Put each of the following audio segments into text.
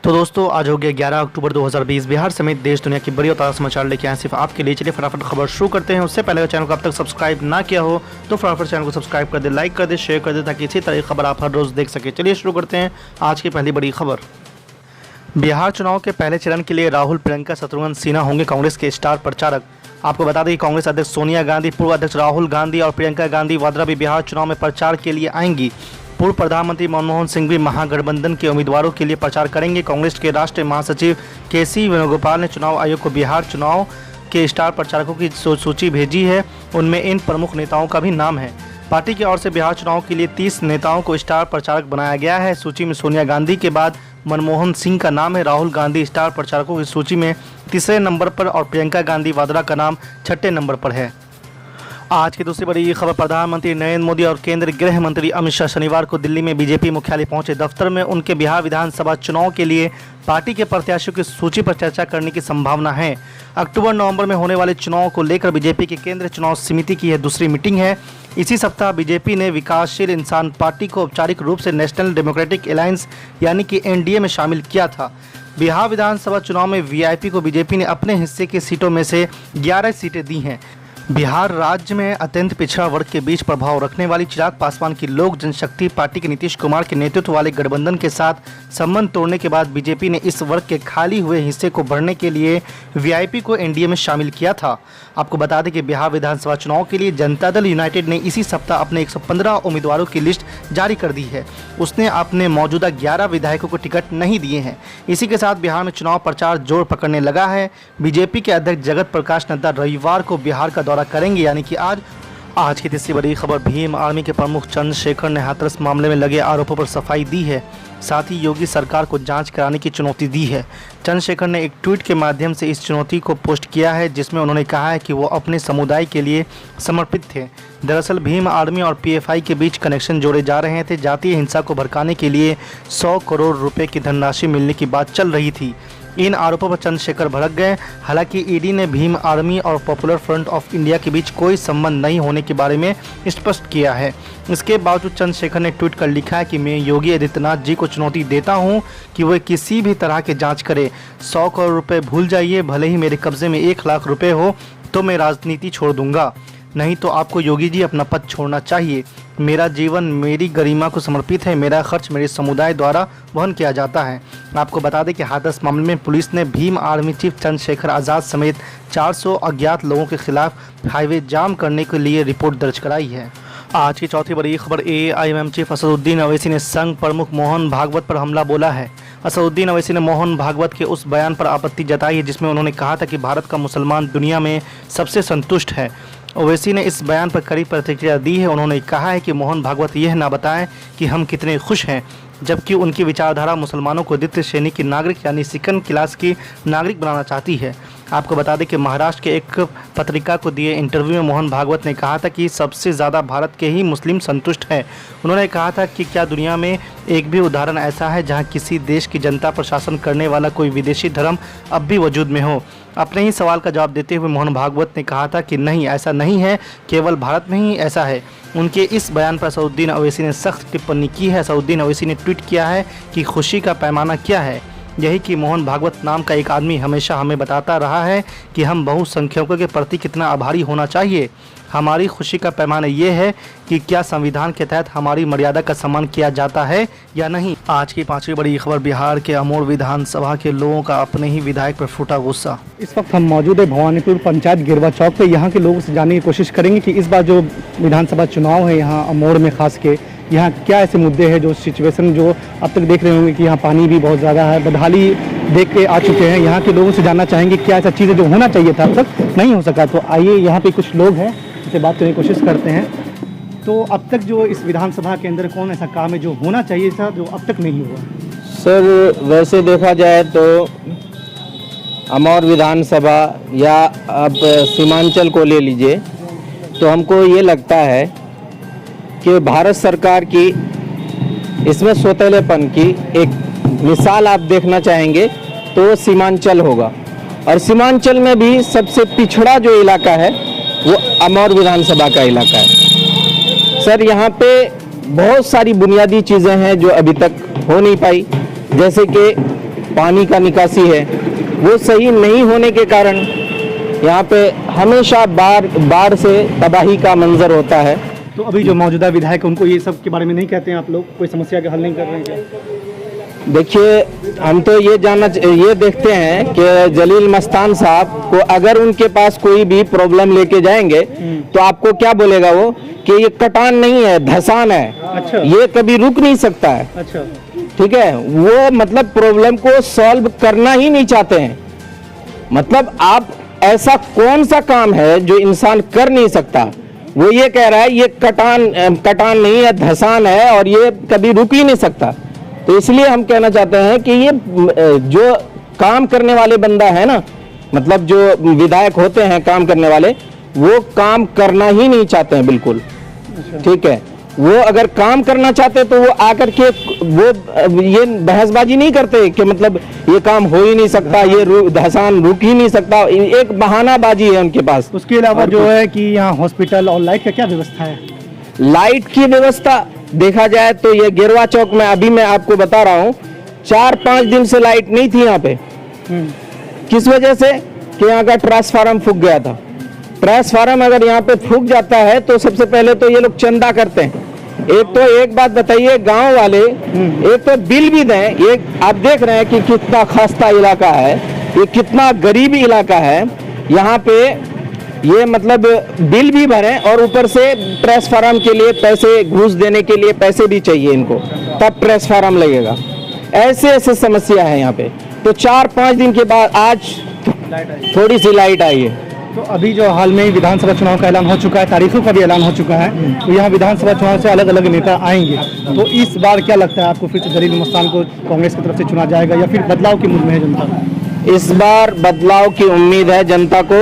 तो दोस्तों आज हो गया 11 अक्टूबर 2020। बिहार समेत देश दुनिया की बड़ी और ताज़ा समाचार लेके आए सिर्फ आपके लिए। चलिए फटाफट खबर शुरू करते हैं। उससे पहले अगर चैनल को अब तक सब्सक्राइब ना किया हो तो फटाफट चैनल को सब्सक्राइब कर दे, लाइक कर दे, शेयर कर दे ताकि इसी तरह की खबर आप हर रोज़ देख सके। चलिए शुरू करते हैं आज की पहली बड़ी खबर। बिहार चुनाव के पहले चरण के लिए राहुल, प्रियंका, शत्रुघ्न सिन्हा होंगे कांग्रेस के स्टार प्रचारक। आपको बता दें कि कांग्रेस अध्यक्ष सोनिया गांधी, पूर्व अध्यक्ष राहुल गांधी और प्रियंका गांधी वाड्रा भी बिहार चुनाव में प्रचार के लिए आएंगी। पूर्व प्रधानमंत्री मनमोहन सिंह भी महागठबंधन के उम्मीदवारों के लिए प्रचार करेंगे। कांग्रेस के राष्ट्रीय महासचिव केसी वेणुगोपाल ने चुनाव आयोग को बिहार चुनाव के स्टार प्रचारकों की सूची भेजी है। उनमें इन प्रमुख नेताओं का भी नाम है। पार्टी की ओर से बिहार चुनाव के लिए 30 नेताओं को स्टार प्रचारक बनाया गया है। सूची में सोनिया गांधी के बाद मनमोहन सिंह का नाम है। राहुल गांधी स्टार प्रचारकों की सूची में तीसरे नंबर पर और प्रियंका गांधी वाड्रा का नाम छठे नंबर पर है। आज की दूसरी बड़ी खबर, प्रधानमंत्री नरेंद्र मोदी और केंद्रीय गृह मंत्री अमित शाह शनिवार को दिल्ली में बीजेपी मुख्यालय पहुंचे। दफ्तर में उनके बिहार विधानसभा चुनाव के लिए पार्टी के प्रत्याशियों की सूची पर चर्चा करने की संभावना है। अक्टूबर-नवंबर में होने वाले चुनाव को लेकर बीजेपी की केंद्रीय चुनाव समिति की यह दूसरी मीटिंग है। इसी सप्ताह बीजेपी ने विकासशील इंसान पार्टी को औपचारिक रूप से नेशनल डेमोक्रेटिक अलायंस यानी कि एनडीए में शामिल किया था। बिहार विधानसभा चुनाव में वीआईपी को बीजेपी ने अपने हिस्से की सीटों में से 11 सीटें दी हैं। बिहार राज्य में अत्यंत पिछड़ा वर्ग के बीच प्रभाव रखने वाली चिराग पासवान की लोक जनशक्ति पार्टी के नीतीश कुमार के नेतृत्व वाले गठबंधन के साथ संबंध तोड़ने के बाद बीजेपी ने इस वर्ग के खाली हुए हिस्से को भरने के लिए वीआईपी को एनडीए में शामिल किया था। आपको बता दें कि बिहार विधानसभा चुनाव के लिए जनता दल यूनाइटेड ने इसी सप्ताह अपने 115 उम्मीदवारों की लिस्ट जारी कर दी है। उसने अपने मौजूदा 11 विधायकों को टिकट नहीं दिए हैं। इसी के साथ बिहार में चुनाव प्रचार जोर पकड़ने लगा है। बीजेपी के अध्यक्ष जगत प्रकाश नड्डा रविवार को बिहार का दौरा करेंगे यानी कि आज की तीसरी बड़ी खबर, भीम आर्मी के प्रमुख चंद्रशेखर ने हाथरस मामले में लगे आरोपों पर सफाई दी है। साथ ही योगी सरकार को जांच कराने की चुनौती दी है। चंद्रशेखर ने एक ट्वीट के माध्यम से इस चुनौती को पोस्ट किया है जिसमें उन्होंने कहा है कि वो अपने समुदाय के लिए समर्पित थे। दरअसल भीम आर्मी और पीएफआई के बीच कनेक्शन जोड़े जा रहे थे। जातीय हिंसा को भड़काने के लिए 100 करोड़ रुपए की धनराशि मिलने की बात चल रही थी। इन आरोपों पर चंद्रशेखर भड़क गए। हालांकि ईडी ने भीम आर्मी और पॉपुलर फ्रंट ऑफ इंडिया के बीच कोई संबंध नहीं होने के बारे में स्पष्ट किया है। इसके बावजूद चंद्रशेखर ने ट्वीट कर लिखा है कि मैं योगी आदित्यनाथ जी को चुनौती देता हूं कि वे किसी भी तरह की जांच करें। 100 करोड़ रुपए भूल जाइए, भले ही मेरे कब्जे में 1 लाख रुपए हो तो मैं राजनीति छोड़ दूंगा, नहीं तो आपको योगी जी अपना पद छोड़ना चाहिए। मेरा जीवन मेरी गरिमा को समर्पित है। मेरा खर्च मेरे समुदाय द्वारा वहन किया जाता है। आपको बता दें कि हाथरस मामले में पुलिस ने भीम आर्मी चीफ चंद्रशेखर आज़ाद समेत 400 अज्ञात लोगों के खिलाफ हाईवे जाम करने के लिए रिपोर्ट दर्ज कराई है। आज की चौथी बड़ी खबर, एआईएमएम चीफ असदुद्दीन अवैसी ने संघ प्रमुख मोहन भागवत पर हमला बोला है। असदुद्दीन अवैसी ने मोहन भागवत के उस बयान पर आपत्ति जताई है जिसमें उन्होंने कहा था कि भारत का मुसलमान दुनिया में सबसे संतुष्ट है। ओवैसी ने इस बयान पर कड़ी प्रतिक्रिया दी है। उन्होंने कहा है कि मोहन भागवत यह ना बताएं कि हम कितने खुश हैं, जबकि उनकी विचारधारा मुसलमानों को द्वितीय श्रेणी की नागरिक यानी सेकंड क्लास की नागरिक बनाना चाहती है। आपको बता दें कि महाराष्ट्र के एक पत्रिका को दिए इंटरव्यू में मोहन भागवत ने कहा था कि सबसे ज़्यादा भारत के ही मुस्लिम संतुष्ट हैं। उन्होंने कहा था कि क्या दुनिया में एक भी उदाहरण ऐसा है जहां किसी देश की जनता पर शासन करने वाला कोई विदेशी धर्म अब भी वजूद में हो। अपने ही सवाल का जवाब देते हुए मोहन भागवत ने कहा था कि नहीं, ऐसा नहीं है, केवल भारत में ही ऐसा है। उनके इस बयान पर असदुद्दीन अवैसी ने सख्त टिप्पणी की है। असदुद्दीन अवैसी ने ट्वीट किया है कि खुशी का पैमाना क्या है, यही कि मोहन भागवत नाम का एक आदमी हमेशा हमें बताता रहा है कि हम बहुसंख्यकों के प्रति कितना आभारी होना चाहिए। हमारी खुशी का पैमाना ये है कि क्या संविधान के तहत हमारी मर्यादा का सम्मान किया जाता है या नहीं। आज की पांचवी बड़ी खबर, बिहार के अमोर विधानसभा के लोगों का अपने ही विधायक पर फूटा गुस्सा। इस वक्त हम मौजूद है भवानीपुर पंचायत गिरवा चौक पे। यहाँ के लोगों से जानने की कोशिश करेंगे कि इस बार जो विधानसभा चुनाव है यहाँ अमोर में खास के यहाँ क्या ऐसे मुद्दे हैं, जो सिचुएशन जो अब तक देख रहे होंगे कि यहाँ पानी भी बहुत ज़्यादा है, बदहाली देख के आ चुके हैं। यहाँ के लोगों से जानना चाहेंगे क्या ऐसा चीज़ है जो होना चाहिए था अब तक नहीं हो सका। तो आइए यहाँ पे कुछ लोग हैं, इससे बात करने की कोशिश करते हैं। तो अब तक जो इस विधानसभा के अंदर कौन ऐसा काम है जो होना चाहिए था जो अब तक नहीं हुआ? सर वैसे देखा जाए तो अमौर विधानसभा या अब सीमांचल को ले लीजिए तो हमको ये लगता है कि भारत सरकार की इसमें सौतेलेपन की एक मिसाल आप देखना चाहेंगे तो सीमांचल होगा। और सीमांचल में भी सबसे पिछड़ा जो इलाका है वो अमौर विधानसभा का इलाका है। सर यहाँ पे बहुत सारी बुनियादी चीज़ें हैं जो अभी तक हो नहीं पाई, जैसे कि पानी का निकासी है वो सही नहीं होने के कारण यहाँ पे हमेशा बाढ़ से तबाही का मंजर होता है। तो अभी जो मौजूदा विधायक है उनको ये सब के बारे में नहीं कहते हैं आप लोग, कोई समस्या का हल नहीं कर रहे हैं क्या? देखिए, हम तो ये देखते हैं कि जलील मस्तान साहब को अगर उनके पास कोई भी प्रॉब्लम लेके जाएंगे तो आपको क्या बोलेगा वो कि ये कटान नहीं है, धसान है। अच्छा। ये कभी रुक नहीं सकता है। अच्छा, ठीक है, वो मतलब प्रॉब्लम को सॉल्व करना ही नहीं चाहते हैं। मतलब आप ऐसा कौन सा काम है जो इंसान कर नहीं सकता, वो ये कह रहा है ये कटान नहीं है, धसान है और ये कभी रुक ही नहीं सकता। तो इसलिए हम कहना चाहते हैं कि ये जो काम करने वाले बंदा है ना, मतलब जो विधायक होते हैं काम करने वाले, वो काम करना ही नहीं चाहते हैं बिल्कुल। ठीक है, वो अगर काम करना चाहते तो वो आकर के वो ये बहसबाजी नहीं करते कि मतलब ये काम हो ही नहीं सकता, ये धसान रुक ही नहीं सकता। एक बहानाबाजी है उनके पास। उसके अलावा जो है कि यहाँ हॉस्पिटल और लाइट का क्या व्यवस्था है? लाइट की व्यवस्था देखा जाए तो ये गिरवा चौक में अभी मैं आपको बता रहा हूँ 4-5 दिन से लाइट नहीं थी यहाँ पे। किस वजह से? कि यहाँ का ट्रांसफार्मर फूक गया था। ट्रांसफार्मर अगर यहाँ पे फूक जाता है तो सबसे पहले तो ये लोग चंदा करते हैं। एक बात बताइए, गांव वाले एक तो बिल भी दें। एक आप देख रहे हैं कि कितना खस्ता इलाका है, ये कितना गरीबी इलाका है। यहाँ पे ये मतलब बिल भी भरें और ऊपर से ट्रांसफार्मर के लिए पैसे, घूस देने के लिए पैसे भी चाहिए इनको, तब ट्रांसफार्मर लगेगा। ऐसे समस्या है यहाँ पे। तो 4-5 दिन के बाद आज थोड़ी सी लाइट आई है। तो अभी जो हाल में विधानसभा चुनाव का ऐलान हो चुका है, तारीखों का भी ऐलान हो चुका है, तो यहाँ विधानसभा चुनाव से अलग अलग नेता आएंगे। तो इस बार क्या लगता है आपको, फिर से जलील मस्तान को कांग्रेस की तरफ से चुना जाएगा या फिर बदलाव की उम्मीद में है जनता? इस बार बदलाव की उम्मीद है जनता को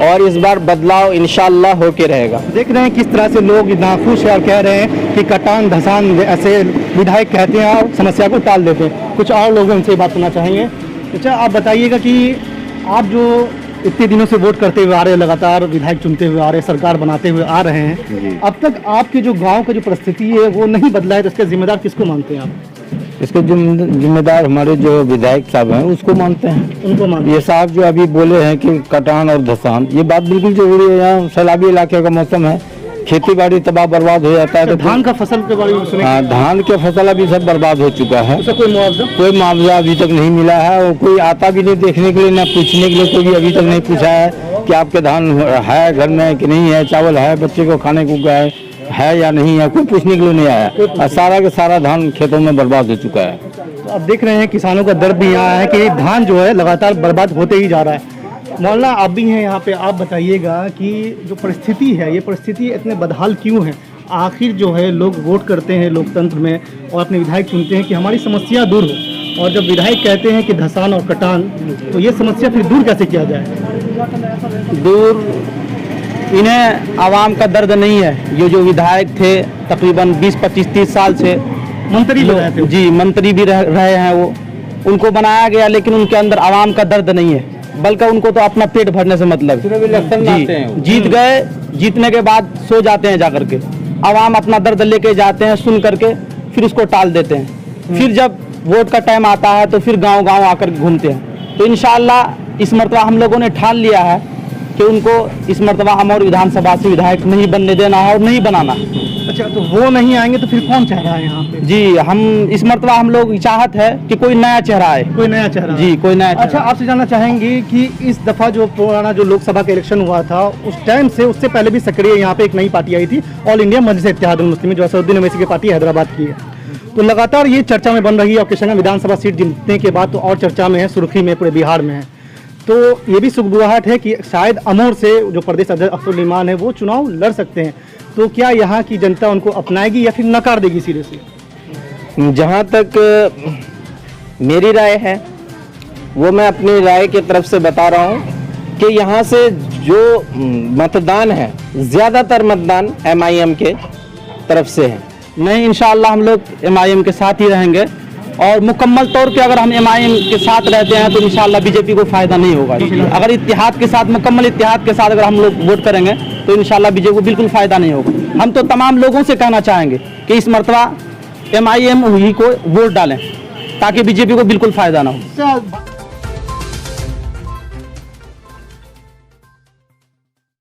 और इस बार बदलाव इंशाल्लाह होके रहेगा। देख रहे हैं किस तरह से लोग नाखुश है और कह रहे हैं कि कटान धसान ऐसे विधायक कहते हैं और समस्या को टाल देते हैं। कुछ और लोग उनसे बात करना चाहेंगे। अच्छा, आप बताइएगा कि आप जो इतने दिनों से वोट करते हुए आ रहे हैं, लगातार विधायक चुनते हुए आ रहे हैं, सरकार बनाते हुए आ रहे हैं, अब तक आपके जो गांव का जो परिस्थिति है वो नहीं बदला है, तो इसका जिम्मेदार किसको मानते हैं आप? इसके जिम्मेदार हमारे जो विधायक साहब हैं उसको मानते हैं। उनको मानते हैं। ये साहब जो अभी बोले हैं कि कटान और धसान, ये बात बिल्कुल जरूरी है। यहाँ सैलाबी इलाके का मौसम है, खेती बाड़ी तबाह बर्बाद हो जाता है। तो धान का फसल के बारे में सुने? हाँ, धान के फसल अभी सब बर्बाद हो चुका है। उसका कोई मुआवजा अभी तक नहीं मिला है और कोई आता भी नहीं देखने के लिए, ना पूछने के लिए कोई भी अभी तक नहीं पूछा है कि आपके धान है घर में कि नहीं है, चावल है, बच्चे को खाने को है या नहीं है, कोई पूछने के लिए नहीं आया। और सारा का सारा धान खेतों में बर्बाद हो चुका है। तो अब देख रहे हैं किसानों का दर्द भी यहाँ है कि धान जो है लगातार बर्बाद होते ही जा रहा है। मौलाना, आप भी हैं यहाँ पे, आप बताइएगा कि जो परिस्थिति है, ये परिस्थिति इतने बदहाल क्यों है? आखिर जो है लोग वोट करते हैं लोकतंत्र में और अपने विधायक चुनते हैं कि हमारी समस्या दूर हो, और जब विधायक कहते हैं कि धसान और कटान, तो ये समस्या फिर दूर कैसे किया जाए? दूर इन्हें आवाम का दर्द नहीं है। ये जो विधायक थे तकरीबन 20-25-30 साल से मंत्री भी रहे थे। जी, मंत्री भी रहे हैं। वो उनको बनाया गया, लेकिन उनके अंदर आवाम का दर्द नहीं है, बल्कि उनको तो अपना पेट भरने से मतलब। जी, जीत गए, जीतने के बाद सो जाते हैं जाकर के। आवाम अपना दर्द लेके जाते हैं, सुन करके फिर उसको टाल देते हैं। फिर जब वोट का टाइम आता है तो फिर गांव-गांव आकर घूमते हैं। तो इंशाअल्लाह इस मरतबा हम लोगों ने ठान लिया है कि उनको इस मरतबा हमारे विधानसभा से विधायक नहीं बनने देना है और नहीं बनाना। अच्छा, तो वो नहीं आएंगे तो फिर कौन चेहरा है यहाँ पे? जी, हम इस मरतबा हम लोग चाहत है कि कोई नया चेहरा आए। कोई नया चेहरा? जी, कोई नया चेहरा। अच्छा, आपसे जानना चाहेंगे कि इस दफा जो पुराना जो लोकसभा का इलेक्शन हुआ था, उस टाइम से उससे पहले भी सक्रिय यहाँ पे एक नई पार्टी आई थी, ऑल इंडिया मजलिस इत्तेहादुल मुस्लिमीन, जो असदुद्दीन ओवैसी की पार्टी हैदराबाद की है। तो लगातार ये चर्चा में बन रही है और किशनगंज विधानसभा सीट जीतने के बाद तो और चर्चा में है, सुर्खी में पूरे बिहार में है। तो ये भी सुगबुगाहट है कि शायद अमोर से जो प्रदेश अध्यक्ष अख्तरुल इमान है वो चुनाव लड़ सकते हैं। तो क्या यहाँ की जनता उनको अपनाएगी या फिर नकार देगी सिरे से? जहाँ तक मेरी राय है वो मैं अपनी राय की तरफ से बता रहा हूँ कि यहाँ से जो मतदान है, ज़्यादातर मतदान MIM के तरफ से है। नहीं, इंशाअल्लाह हम लोग MIM के साथ ही रहेंगे और मुकम्मल तौर पे अगर हम MIM के साथ रहते हैं तो इंशाअल्लाह बीजेपी को फ़ायदा नहीं होगा। अगर इत्तेहाद के साथ, मुकम्मल इत्तेहाद के साथ अगर हम लोग वोट करेंगे तो इंशाअल्लाह बीजेपी को बिल्कुल फ़ायदा नहीं होगा। हम तो तमाम लोगों से कहना चाहेंगे कि इस मरतबा MIM ही को वोट डालें। ताकि बीजेपी को बिल्कुल फायदा ना हो।